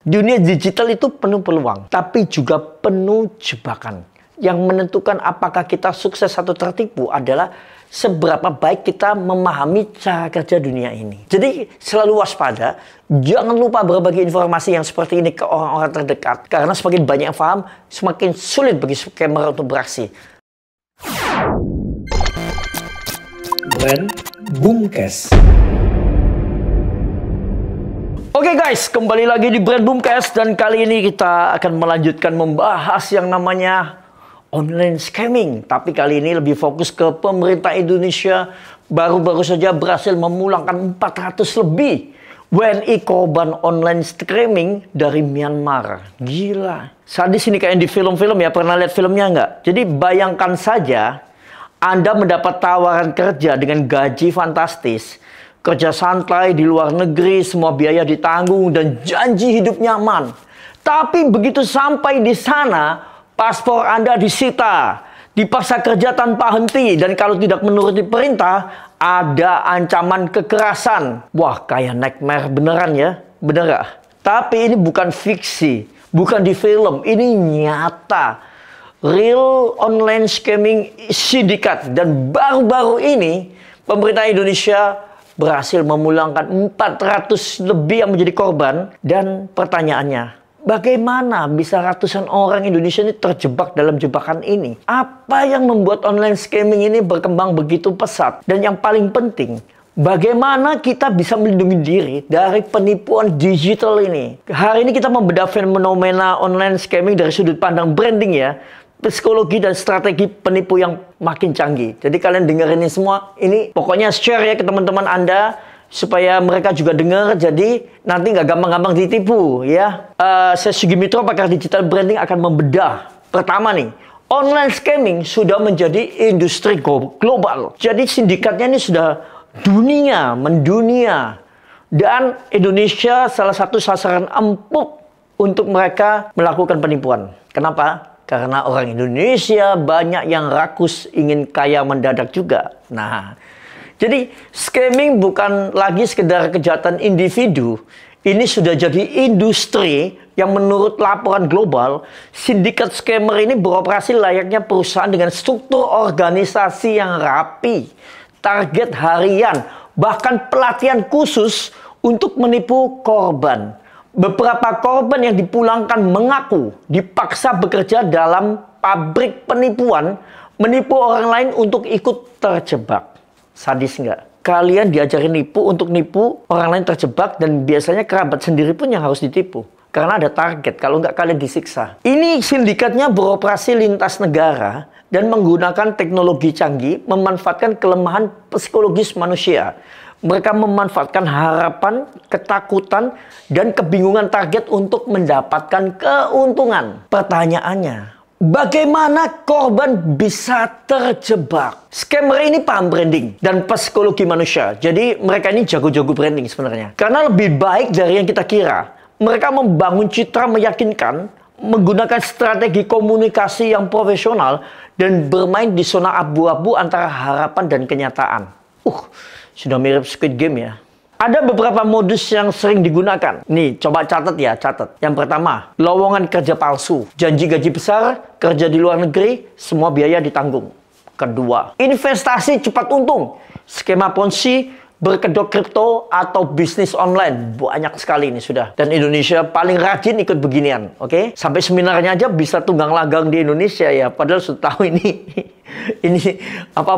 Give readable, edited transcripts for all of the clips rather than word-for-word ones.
Dunia digital itu penuh peluang, tapi juga penuh jebakan. Yang menentukan apakah kita sukses atau tertipu adalah seberapa baik kita memahami cara kerja dunia ini. Jadi selalu waspada, jangan lupa berbagi informasi yang seperti ini ke orang-orang terdekat. Karena semakin banyak yang paham, semakin sulit bagi scammer untuk beraksi. Brand Boomcast. Oke guys, kembali lagi di Brand Boomcast, dan kali ini kita akan melanjutkan membahas yang namanya online scamming. Tapi kali ini lebih fokus ke pemerintah Indonesia. Baru-baru saja berhasil memulangkan 400 lebih WNI korban online scamming dari Myanmar. Gila. Sadis ini kayak di film-film ya, pernah lihat filmnya nggak? Jadi bayangkan saja Anda mendapat tawaran kerja dengan gaji fantastis. Kerja santai di luar negeri, semua biaya ditanggung, dan janji hidup nyaman. Tapi begitu sampai di sana, paspor Anda disita, dipaksa kerja tanpa henti, dan kalau tidak menuruti perintah, ada ancaman kekerasan. Wah, kayak nightmare beneran ya? Bener gak? Tapi ini bukan fiksi, bukan di film, ini nyata. Real online scamming sindikat. Dan baru-baru ini, pemerintah Indonesia berhasil memulangkan 400 lebih yang menjadi korban. Dan pertanyaannya, bagaimana bisa ratusan orang Indonesia ini terjebak dalam jebakan ini? Apa yang membuat online scamming ini berkembang begitu pesat? Dan yang paling penting, bagaimana kita bisa melindungi diri dari penipuan digital ini? Hari ini kita membedah fenomena online scamming dari sudut pandang branding ya, psikologi dan strategi penipu yang makin canggih. Jadi kalian dengerin ini semua, ini pokoknya share ya ke teman-teman Anda supaya mereka juga dengar, jadi nanti nggak gampang-gampang ditipu ya. Saya Sugi Mitro, pakar digital branding, akan membedah. Pertama nih, online scamming sudah menjadi industri global. Jadi sindikatnya ini sudah mendunia. Dan Indonesia salah satu sasaran empuk untuk mereka melakukan penipuan. Kenapa? Karena orang Indonesia banyak yang rakus ingin kaya mendadak juga. Nah, jadi scamming bukan lagi sekedar kejahatan individu. Ini sudah jadi industri yang menurut laporan global, sindikat scammer ini beroperasi layaknya perusahaan dengan struktur organisasi yang rapi, target harian, bahkan pelatihan khusus untuk menipu korban. Beberapa korban yang dipulangkan mengaku dipaksa bekerja dalam pabrik penipuan, menipu orang lain untuk ikut terjebak. Sadis nggak? Kalian diajarin nipu untuk nipu orang lain terjebak, dan biasanya kerabat sendiri pun yang harus ditipu. Karena ada target, kalau nggak kalian disiksa. Ini sindikatnya beroperasi lintas negara dan menggunakan teknologi canggih, memanfaatkan kelemahan psikologis manusia. Mereka memanfaatkan harapan, ketakutan, dan kebingungan target untuk mendapatkan keuntungan. Pertanyaannya, bagaimana korban bisa terjebak? Scammer ini paham branding dan psikologi manusia. Jadi mereka ini jago-jago branding sebenarnya. Karena lebih baik dari yang kita kira. Mereka membangun citra meyakinkan, menggunakan strategi komunikasi yang profesional, dan bermain di zona abu-abu antara harapan dan kenyataan. Sudah mirip Squid Game ya. Ada beberapa modus yang sering digunakan. Nih, coba catat ya, catat. Yang pertama, lowongan kerja palsu. Janji gaji besar, kerja di luar negeri, semua biaya ditanggung. Kedua, investasi cepat untung. Skema Ponzi, berkedok kripto, atau bisnis online. Banyak sekali ini sudah. Dan Indonesia paling rajin ikut beginian. Oke? Sampai seminarnya aja bisa tunggang langgang di Indonesia ya. Padahal sudah tahu ini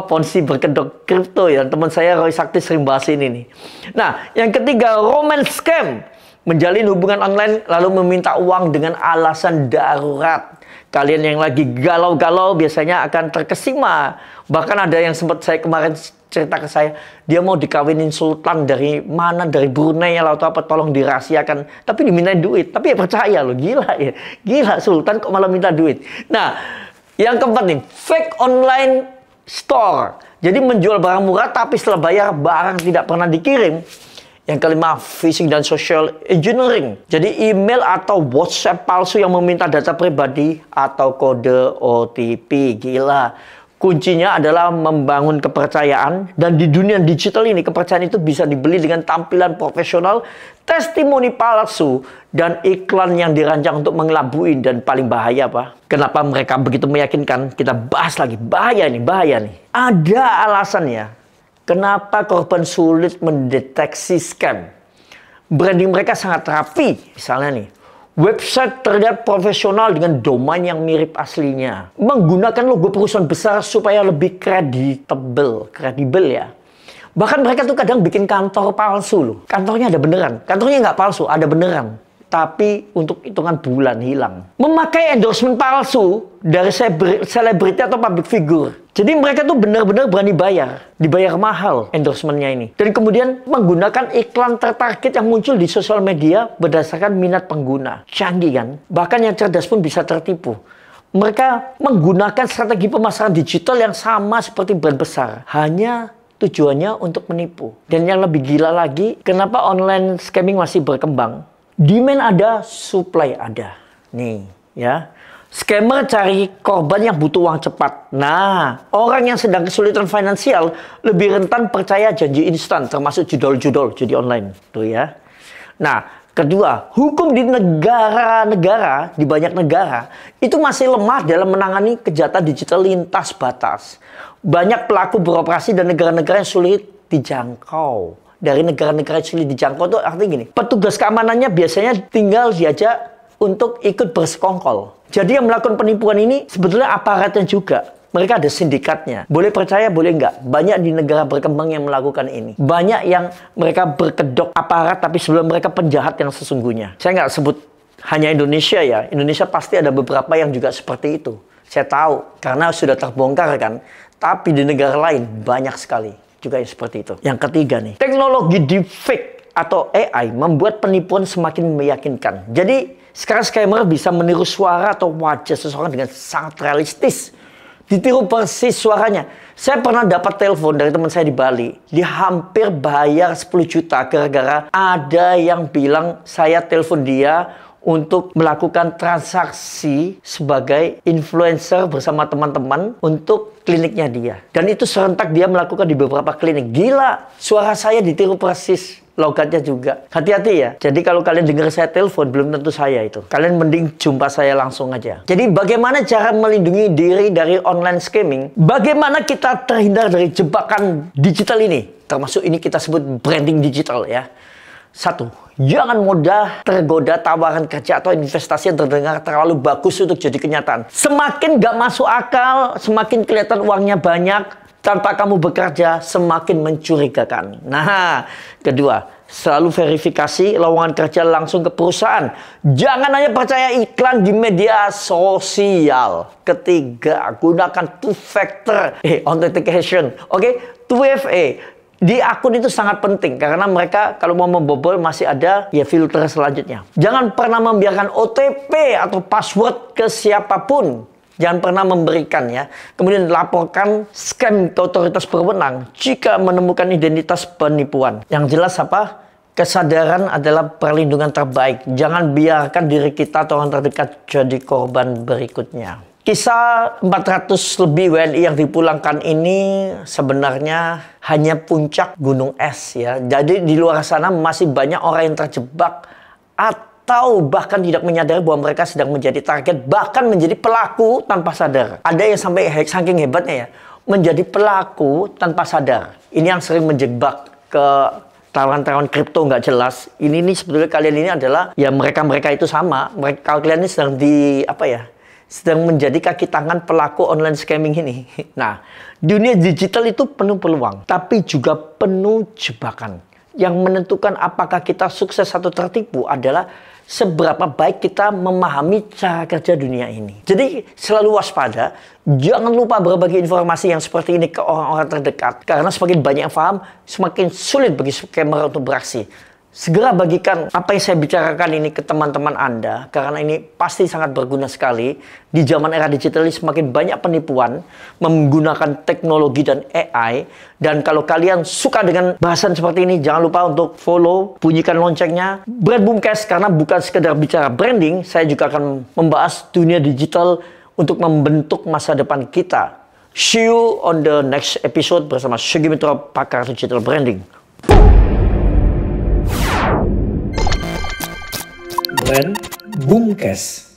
Ponzi berkedok kripto ya. Teman saya Roy Sakti sering bahas ini nih. Nah, yang ketiga, romance scam. Menjalin hubungan online lalu meminta uang dengan alasan darurat. Kalian yang lagi galau-galau biasanya akan terkesima. Bahkan ada yang sempat saya kemarin cerita ke saya, dia mau dikawinin sultan dari mana, dari Brunei atau apa, tolong dirahasiakan, tapi dimintain duit. Tapi ya percaya loh, gila ya, gila, sultan kok malah minta duit. Nah, yang keempat nih, fake online store. Jadi menjual barang murah tapi setelah bayar barang tidak pernah dikirim. Yang kelima, phishing dan social engineering. Jadi email atau WhatsApp palsu yang meminta data pribadi atau kode OTP. Gila. Kuncinya adalah membangun kepercayaan, dan di dunia digital ini kepercayaan itu bisa dibeli dengan tampilan profesional, testimoni palsu, dan iklan yang dirancang untuk mengelabui. Dan paling bahaya apa? Kenapa mereka begitu meyakinkan? Kita bahas lagi. Bahaya nih. Ada alasannya. Kenapa korban sulit mendeteksi scam? Branding mereka sangat rapi. Misalnya nih, website terlihat profesional dengan domain yang mirip aslinya. Menggunakan logo perusahaan besar supaya lebih kredibel ya. Bahkan mereka tuh kadang bikin kantor palsu loh. Kantornya ada beneran. Kantornya nggak palsu, ada beneran. Tapi untuk hitungan bulan hilang. Memakai endorsement palsu dari selebriti atau public figure. Jadi mereka tuh benar-benar berani bayar. Dibayar mahal endorsementnya ini. Dan kemudian menggunakan iklan tertarget yang muncul di sosial media berdasarkan minat pengguna. Canggih kan? Bahkan yang cerdas pun bisa tertipu. Mereka menggunakan strategi pemasaran digital yang sama seperti brand besar. Hanya tujuannya untuk menipu. Dan yang lebih gila lagi, kenapa online scamming masih berkembang? Demand ada, supply ada. Nih, ya. Scammer cari korban yang butuh uang cepat. Nah, orang yang sedang kesulitan finansial lebih rentan percaya janji instan, termasuk judol-judol judi online. Tuh ya. Nah, kedua, hukum di negara-negara, di banyak negara, itu masih lemah dalam menangani kejahatan digital lintas batas. Banyak pelaku beroperasi dan negara-negara yang sulit dijangkau. Dari negara-negara yang sulit dijangkau itu artinya gini, petugas keamanannya biasanya tinggal diajak untuk ikut bersekongkol. Jadi yang melakukan penipuan ini sebetulnya aparatnya juga. Mereka ada sindikatnya. Boleh percaya, boleh enggak. Banyak di negara berkembang yang melakukan ini. Banyak yang mereka berkedok aparat, tapi sebelum mereka penjahat yang sesungguhnya. Saya nggak sebut hanya Indonesia ya. Indonesia pasti ada beberapa yang juga seperti itu. Saya tahu, karena sudah terbongkar kan. Tapi di negara lain banyak sekali juga yang seperti itu. Yang ketiga nih, teknologi deepfake atau AI membuat penipuan semakin meyakinkan. Jadi sekarang scammer bisa meniru suara atau wajah seseorang dengan sangat realistis. Ditiru persis suaranya. Saya pernah dapat telepon dari teman saya di Bali. Dia hampir bayar 10 juta gara-gara ada yang bilang saya telepon dia untuk melakukan transaksi sebagai influencer bersama teman-teman untuk kliniknya dia. Dan itu serentak dia melakukan di beberapa klinik. Gila, suara saya ditiru persis. Logatnya juga. Hati-hati ya. Jadi kalau kalian dengar saya telepon, belum tentu saya itu. Kalian mending jumpa saya langsung aja. Jadi bagaimana cara melindungi diri dari online scamming? Bagaimana kita terhindar dari jebakan digital ini? Termasuk ini kita sebut branding digital ya. 1. Jangan mudah tergoda tawaran kerja atau investasi yang terdengar terlalu bagus untuk jadi kenyataan. Semakin gak masuk akal, semakin kelihatan uangnya banyak, tanpa kamu bekerja, semakin mencurigakan. Nah, kedua, selalu verifikasi lowongan kerja langsung ke perusahaan. Jangan hanya percaya iklan di media sosial. Ketiga, gunakan two-factor authentication. Oke, 2FA. Di akun itu sangat penting karena mereka kalau mau membobol masih ada ya filter selanjutnya. Jangan pernah membiarkan OTP atau password ke siapapun. Jangan pernah memberikan ya. Kemudian laporkan scam ke otoritas berwenang jika menemukan identitas penipuan. Yang jelas apa? Kesadaran adalah perlindungan terbaik. Jangan biarkan diri kita atau orang terdekat jadi korban berikutnya. Kisah 400 lebih WNI yang dipulangkan ini sebenarnya hanya puncak gunung es ya. Jadi di luar sana masih banyak orang yang terjebak atau bahkan tidak menyadari bahwa mereka sedang menjadi target, bahkan menjadi pelaku tanpa sadar. Ada yang sampai saking hebatnya ya, menjadi pelaku tanpa sadar. Ini yang sering menjebak ke tawaran-tawaran kripto nggak jelas. Ini sebetulnya kalian ini adalah ya mereka itu sama. Kalau kalian ini sedang sedang menjadi kaki tangan pelaku online scamming ini. Nah, dunia digital itu penuh peluang, tapi juga penuh jebakan. Yang menentukan apakah kita sukses atau tertipu adalah seberapa baik kita memahami cara kerja dunia ini. Jadi selalu waspada, jangan lupa berbagi informasi yang seperti ini ke orang-orang terdekat. Karena semakin banyak yang paham, semakin sulit bagi scammer untuk beraksi. Segera bagikan apa yang saya bicarakan ini ke teman-teman Anda, karena ini pasti sangat berguna sekali. Di zaman era digital ini semakin banyak penipuan menggunakan teknologi dan AI. Dan kalau kalian suka dengan bahasan seperti ini, jangan lupa untuk follow, bunyikan loncengnya. Brand Boomcast, karena bukan sekedar bicara branding, saya juga akan membahas dunia digital untuk membentuk masa depan kita. See you on the next episode bersama Sugi Mitra, pakar digital branding. Brand Boomcast.